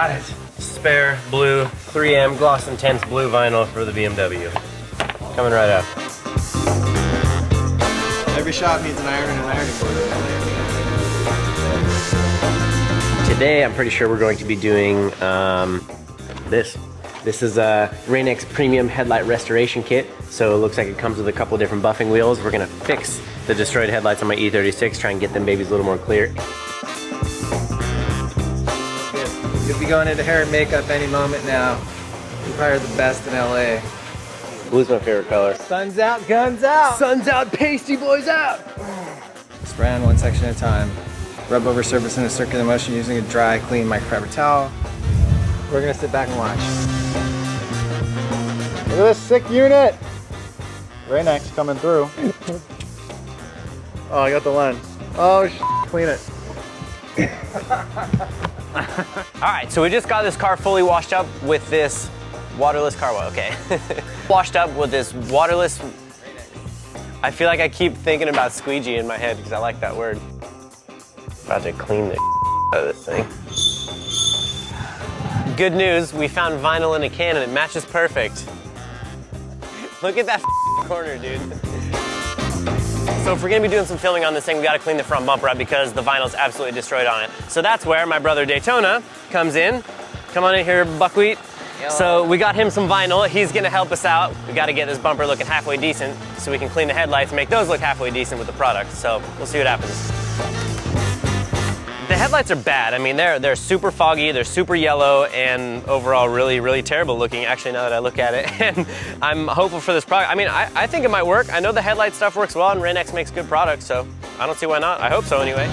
got it. Spare blue 3M Gloss Intense blue vinyl for the BMW. Coming right up. Every shot needs an iron and an ironing board. Today, I'm pretty sure we're going to be doing this. This is a Rain-X Premium Headlight Restoration Kit. So it looks like it comes with a couple different buffing wheels. We're gonna fix the destroyed headlights on my E36, try and get them babies a little more clear. You'll be going into hair and makeup any moment now. You've hired the best in LA. Blue's my favorite color. Sun's out, guns out! Sun's out, pasty boys out! Spray on one section at a time. Rub over surface in a circular motion using a dry, clean microfiber towel. We're gonna sit back and watch. Look at this sick unit! Rain-X coming through. Oh, I got the lens. Oh, clean it. All right, so we just got this car fully washed up with this waterless car wash, okay. Washed up with this waterless, I feel like I keep thinking about squeegee in my head because I like that word. About to clean the out of this thing. Good news, we found vinyl in a can and it matches perfect. Look at that corner, dude. So if we're gonna be doing some filming on this thing, we gotta clean the front bumper up because the vinyl's absolutely destroyed on it. So that's where my brother Daytona comes in. Come on in here, Buckwheat. Yo. So we got him some vinyl. He's gonna help us out. We gotta get this bumper looking halfway decent so we can clean the headlights and make those look halfway decent with the product. So we'll see what happens. The headlights are bad. I mean, they're super foggy, they're super yellow, and overall really, really terrible looking, actually, now that I look at it. And I'm hopeful for this product. I mean, I think it might work. I know the headlight stuff works well, and Rain-X makes good products, so I don't see why not. I hope so, anyway.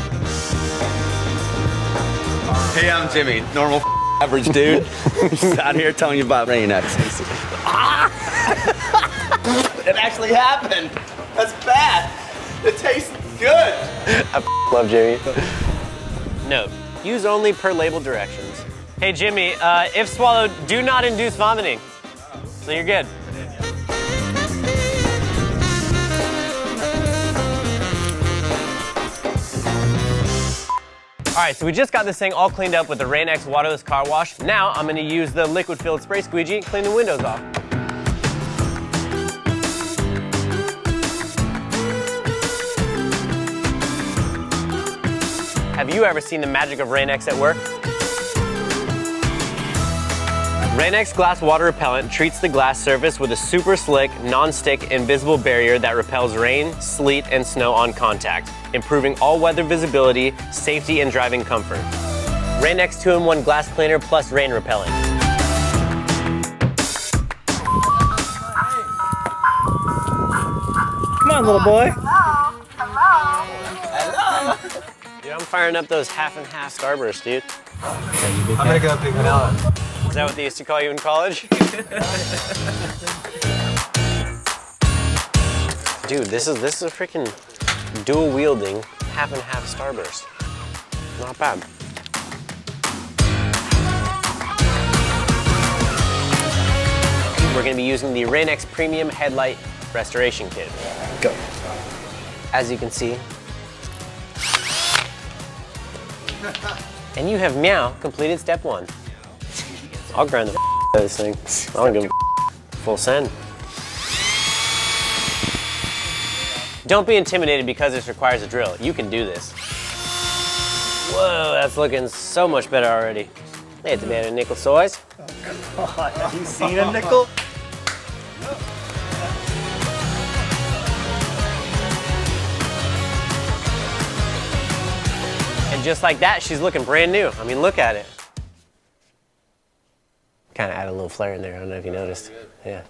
Hey, I'm Jimmy, normal average dude. Just out here telling you about Rain-X. It actually happened. That's bad. It tastes good. I love Jimmy. Note, use only per label directions. Hey Jimmy, if swallowed, do not induce vomiting. So you're good. All right, so we just got this thing all cleaned up with the Rain-X waterless car wash. Now I'm gonna use the liquid-filled spray squeegee, clean the windows off. Have you ever seen the magic of Rain-X at work? Rain-X glass water repellent treats the glass surface with a super slick, non-stick, invisible barrier that repels rain, sleet, and snow on contact, improving all-weather visibility, safety, and driving comfort. Rain-X 2-in-1 glass cleaner plus rain repellent. Come on, little boy. Dude, I'm firing up those half and half starbursts, dude. I'm gonna go big vanilla. Is that what they used to call you in college? Dude, this is a freaking dual wielding half and half starburst. Not bad. We're gonna be using the Rain-X Premium Headlight Restoration Kit. Go. As you can see. And you have meow completed step 1. I'll grind the out of this thing. I don't give a full send. Don't be intimidated because this requires a drill. You can do this. Whoa, that's looking so much better already. Hey, it's a man of nickel soys. Oh, God, have you seen a nickel? And just like that, she's looking brand new. I mean, look at it. Kind of add a little flair in there. I don't know if you noticed. Yeah.